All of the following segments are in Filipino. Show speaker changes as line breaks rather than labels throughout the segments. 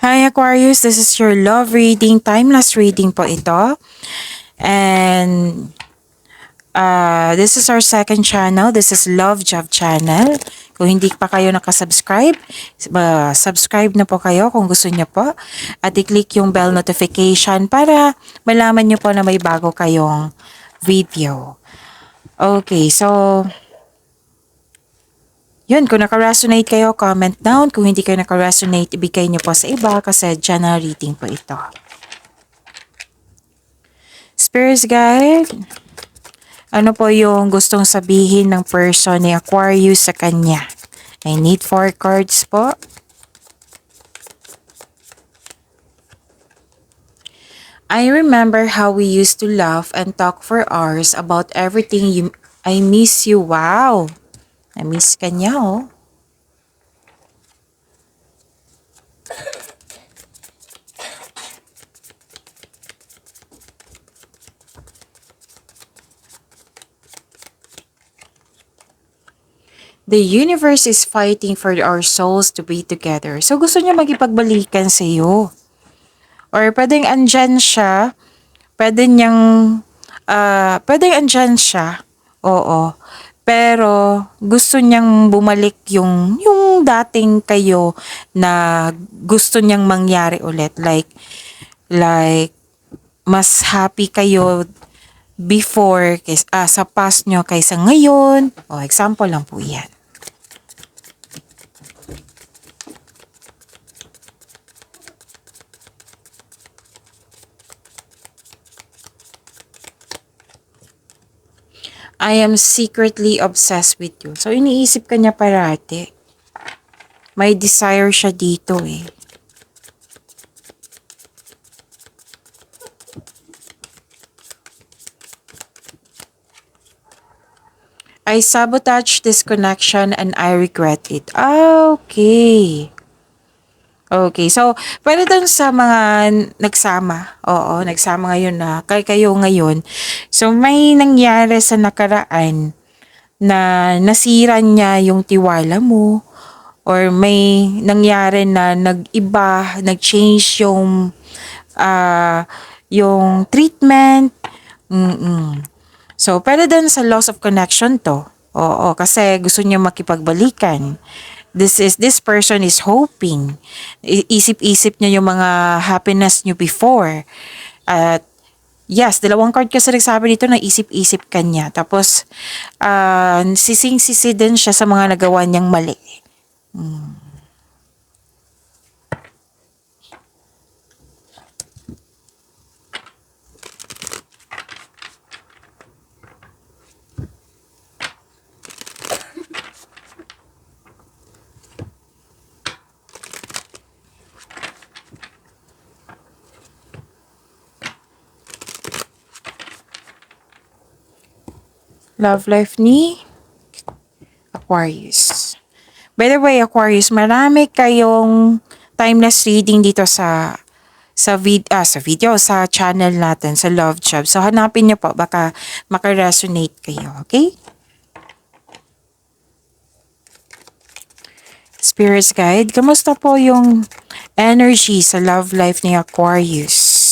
Hi Aquarius, this is your love reading, timeless reading po ito. And this is our second channel. This is Love Job Channel. Kung hindi pa kayo nakasubscribe, subscribe na po kayo kung gusto niyo po. At i-click yung bell notification para malaman niyo po na may bago kayong video. Okay, so yun, kung naka-resonate kayo, comment down. Kung hindi kayo naka-resonate, ibigay niyo po sa iba kasi general reading po ito. Spirits Guide, ano po yung gustong sabihin ng person ni Aquarius sa kanya? I need 4 cards po. I remember how we used to laugh and talk for hours about everything I miss you. Wow! Na-miss ka niya, oh. The universe is fighting for our souls to be together. So, gusto niya makipagbalikan sa iyo. Or pwedeng andyan siya, pwedeng andyan siya, oo. Pero gusto niyang bumalik yung dating kayo na gusto niyang mangyari ulit. Like mas happy kayo before sa past nyo kaysa ngayon. O, example lang po yan. I am secretly obsessed with you. So, iniisip ka niya parati. May desire siya dito eh. I sabotage this connection and I regret it. Okay. Okay, so, pwede dun sa mga nagsama. Oo, nagsama ngayon na, kayo ngayon. So, may nangyari sa nakaraan na nasira niya yung tiwala mo or may nangyari na nag-iba, nag-change yung treatment. So, pwede dun sa loss of connection to. Oo, kasi gusto niya makipagbalikan. This person is hoping. Isip-isip niya yung mga happiness niyo before. At yes, 2 card kasi nagsabi dito na isip-isip ka niya. Tapos, sising-sisi din siya sa mga nagawa niyang mali. Love life ni Aquarius. By the way, Aquarius, marami kayong timeless reading dito sa video, sa channel natin, sa Love Job. So, hanapin niyo po, baka makaresonate kayo, okay? Spirits Guide, kamusta po yung energy sa love life ni Aquarius?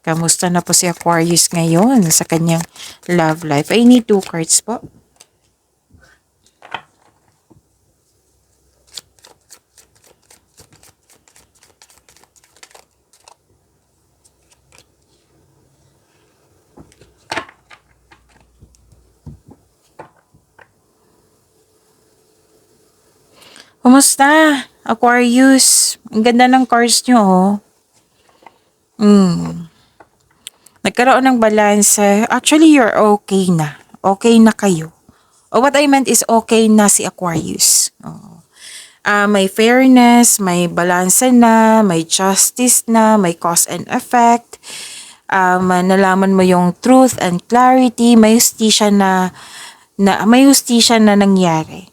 Kamusta na po si Aquarius ngayon sa kanyang love life? I need 2 cards po. Kumusta, Aquarius? Ang ganda ng cards nyo, oh. Nagkaroon ng balance. Actually, you're okay na. Okay na kayo. What I meant is okay na si Aquarius. May fairness, may balance na, may justice na, may cause and effect. Nalaman mo yung truth and clarity, may hustisya na nangyari.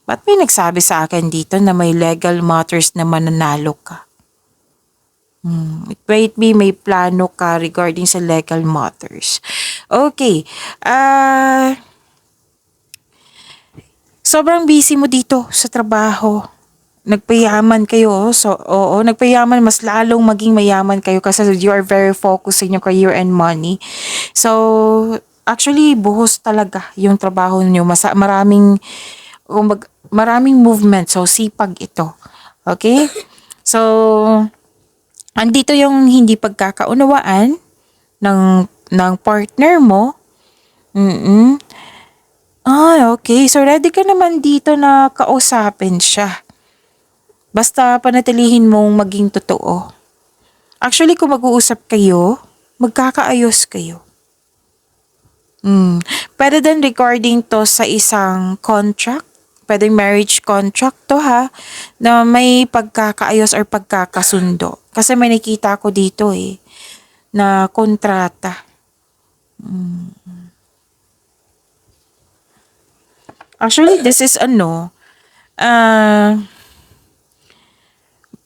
Ba't may nagsabi sa akin dito na may legal matters na mananalo ka? It might be may plano ka regarding sa legal matters. Okay. Sobrang busy mo dito sa trabaho. nagpayaman kayo. So, oo, nagpayaman, mas lalong maging mayaman kayo kasi you are very focused in your career and money. So, actually, buhos talaga yung trabaho niyo. Maraming movement. So, sipag ito. Okay? So, andito yung hindi pagkakaunawaan ng partner mo. Mm. Okay. So, ready ka naman dito na kausapin siya. Basta panatilihin mong maging totoo. Actually, kung mag-uusap kayo, magkakaayos kayo. Pwede din recording to sa isang contract. Pwedeng marriage contract to ha, na may pagkakaayos or pagkakasundo. Kasi may nakita ko dito na kontrata. Actually, this is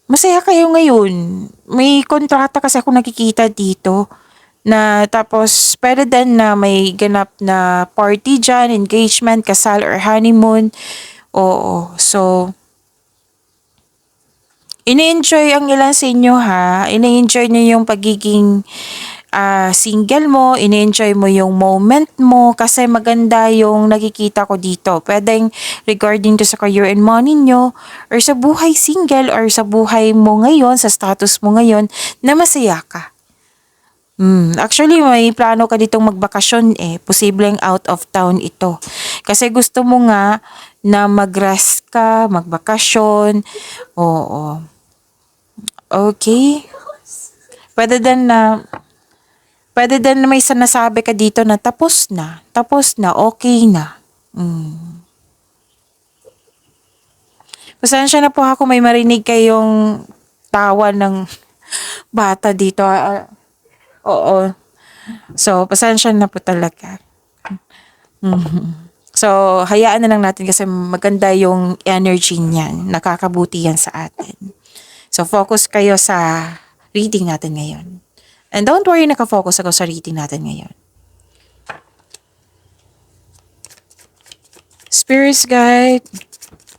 masaya kayo ngayon. May kontrata kasi ako nakikita dito na tapos pwede din na may ganap na party dyan, engagement, kasal or honeymoon. Oo. So, ini-enjoy ang ilan sa inyo ha. Ini-enjoy niyo yung pagiging single mo, ini-enjoy mo yung moment mo kasi maganda yung nakikita ko dito. Pwedeng regarding to sa career and money nyo or sa buhay single or sa buhay mo ngayon, sa status mo ngayon na masaya ka. Actually, may plano ka ditong magbakasyon Posibleng out of town ito. Kasi gusto mo nga na mag-rest ka, magbakasyon. Oo. Okay. Pwede din na Pwede din na may sinasabi ka dito na tapos na, okay na. Pasensya na po ako may marinig kayong tawa ng bata dito. Oo. So, pasensya na po talaga. So, hayaan na lang natin kasi maganda yung energy niyan. Nakakabuti yan sa atin. So, focus kayo sa reading natin ngayon. And don't worry, nakafocus ako sa reading natin ngayon. Spirits guide,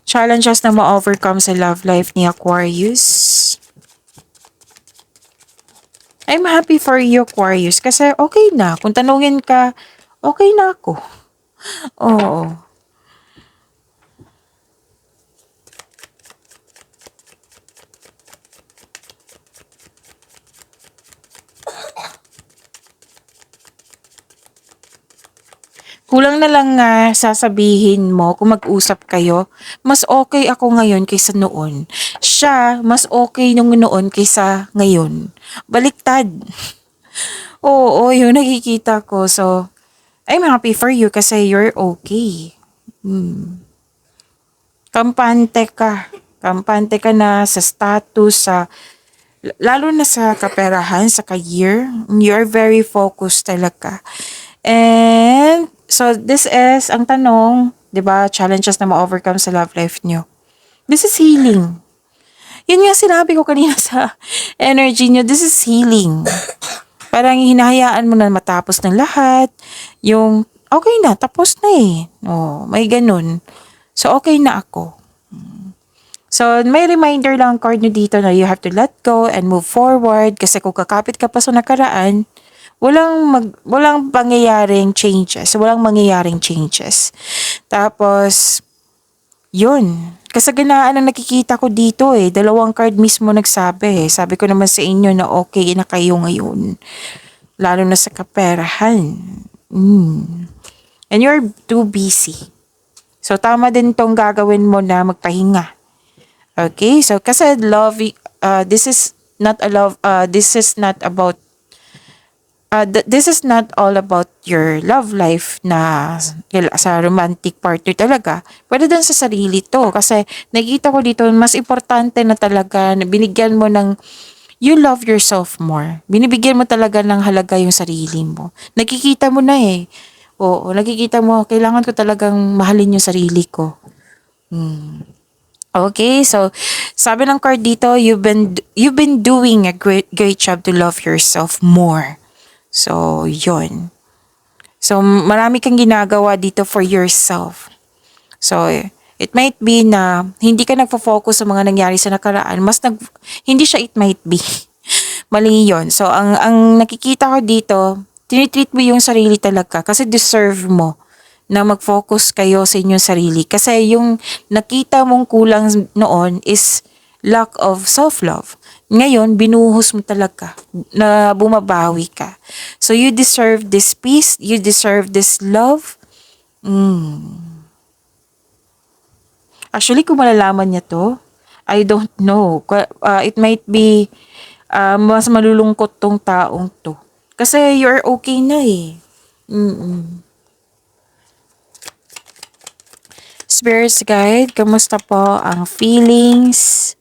challenges na ma-overcome sa love life ni Aquarius. I'm happy for you, Aquarius, kasi okay na. Kung tanungin ka, okay na ako. Oo. Kulang na lang nga sasabihin mo kung mag-usap kayo, mas okay ako ngayon kaysa noon. Siya, mas okay nung noon kaysa ngayon. Baliktad. Oo, yun nakikita ko. So, I'm happy for you kasi you're okay. Kampante ka. Kampante ka na sa status, lalo na sa kaperahan, sa career. You're very focused talaga. And, so this is, ang tanong, di ba, challenges na ma-overcome sa love life nyo. This is healing. Yun nga sinabi ko kanina sa energy nyo, this is healing. Parang hinahayaan mo na matapos ng lahat. Yung, okay na, tapos na Oh, may ganun. So, okay na ako. So, may reminder lang card nyo dito na you have to let go and move forward kasi kung kakapit ka pa sa nakaraan, walang pangyayaring changes. Walang mangyayaring changes. Tapos, yun. Kasaganaan ang nakikita ko dito Dalawang card mismo nagsabi Sabi ko naman sa inyo na okay na kayo ngayon. Lalo na sa kaperahan. And you're too busy. So, tama din tong gagawin mo na magpahinga. Okay? So, kasi this is not about this is not all about your love life na sa romantic partner talaga. Pwede din sa sarili to. Kasi nakita ko dito, mas importante na talaga na binigyan mo ng you love yourself more. Binibigyan mo talaga ng halaga yung sarili mo. Nakikita mo na Oo, nakikita mo, kailangan ko talagang mahalin yung sarili ko. Okay, so sabi ng card dito, you've been doing a great job to love yourself more. So, yun. So, marami kang ginagawa dito for yourself. So, It might be na hindi ka nagfo-focus sa mga nangyari sa nakaraan, hindi siya it might be. Mali yun. So, ang nakikita ko dito, tinitreat mo yung sarili talaga kasi deserve mo na mag-focus kayo sa inyong sarili. Kasi yung nakita mong kulang noon is lack of self-love. Ngayon, binuhos mo talaga na bumabawi ka. So, you deserve this peace. You deserve this love. Actually, kung malalaman niya to, I don't know. It might be mas malulungkot tong taong to. Kasi you're okay na eh. Spirits guide, kamusta po ang feelings,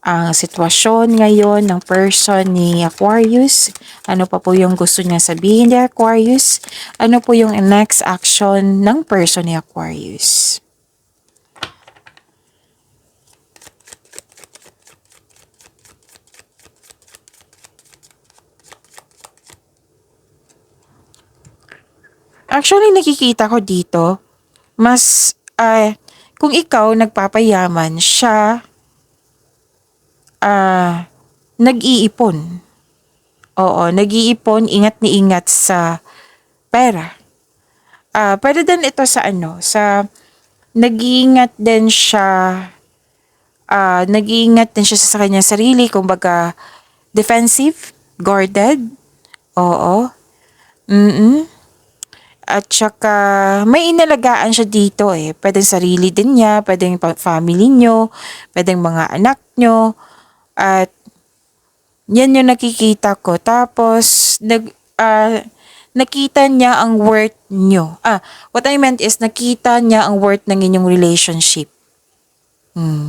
ang sitwasyon ngayon ng person ni Aquarius? Ano pa po yung gusto niya sabihin ni Aquarius? Ano po yung next action ng person ni Aquarius? Actually, nakikita ko dito, mas, kung ikaw nagpapayaman, siya, nag-iipon. Oo, nag-iipon, ingat ni ingat sa pera. Pwede din ito sa nag-iingat din siya, sa kanyang sarili, kumbaga, defensive, guarded. Oo. At saka, may inalagaan siya dito eh. Pwedeng sarili din niya, pwedeng family nyo, pwedeng mga anak nyo. At, yan yung nakikita ko. Tapos, nakita niya ang worth nyo. What I meant is, nakita niya ang worth ng inyong relationship.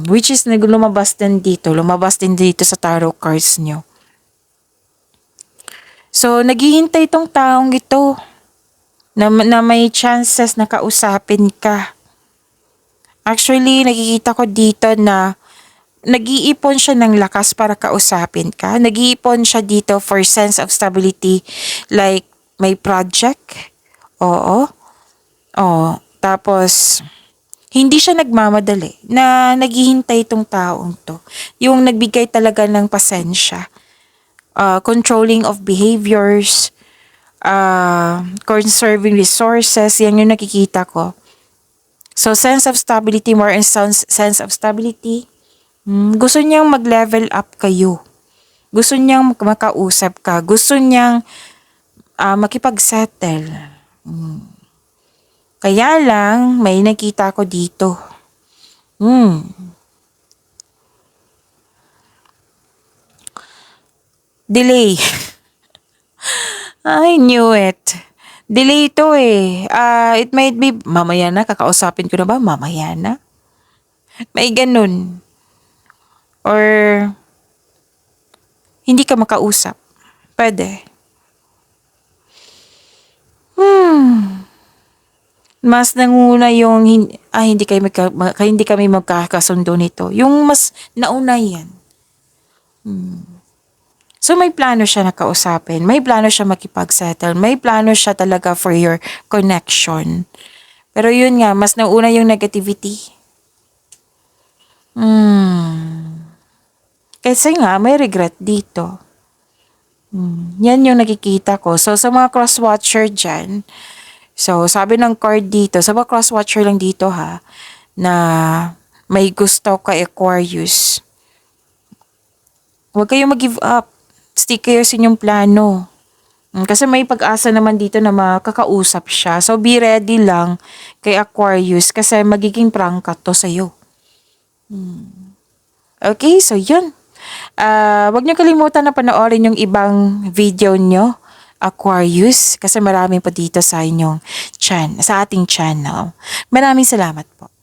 Which is, lumabas din dito sa tarot cards nyo. So, naghihintay tong taong ito na may chances na kausapin ka. Actually, nakikita ko dito na nag-iipon siya ng lakas para kausapin ka. Nag-iipon siya dito for sense of stability, like may project. Oo. Tapos, hindi siya nagmamadali na naghihintay itong taong to. Yung nagbigay talaga ng pasensya. Controlling of behaviors, conserving resources, yan yung nakikita ko. So, sense of stability, more in sense of stability. Gusto niyang mag-level up kayo. Gusto niyang makausap ka. Gusto niyang makipag-settle. Kaya lang, may nakita ko dito. Delay. I knew it. Delay to eh. It might be, mamaya na, kakausapin ko na ba? Mamaya na? May ganun. Or, hindi ka makausap. Pwede. Mas nanguna yung, hindi kami magkakasundo nito. Yung mas nauna yan. So, may plano siya na kausapin. May plano siya makipag-settle. May plano siya talaga for your connection. Pero yun nga, mas nauna yung negativity. Kasi nga, may regret dito. Yan yung nakikita ko. So, sa mga cross-watcher dyan, so, sabi ng card dito, sa mga cross-watcher lang dito ha, na may gusto kay Aquarius. Huwag kayong mag-give up. Stick kayo sa inyong plano. Kasi may pag-asa naman dito na makakausap siya. So, be ready lang kay Aquarius kasi magiging prangka to sa'yo. Okay, so yun. Huwag niyo kalimutan na panoorin yung ibang video nyo, Aquarius, kasi marami pa dito sa inyong sa ating channel. Maraming salamat po.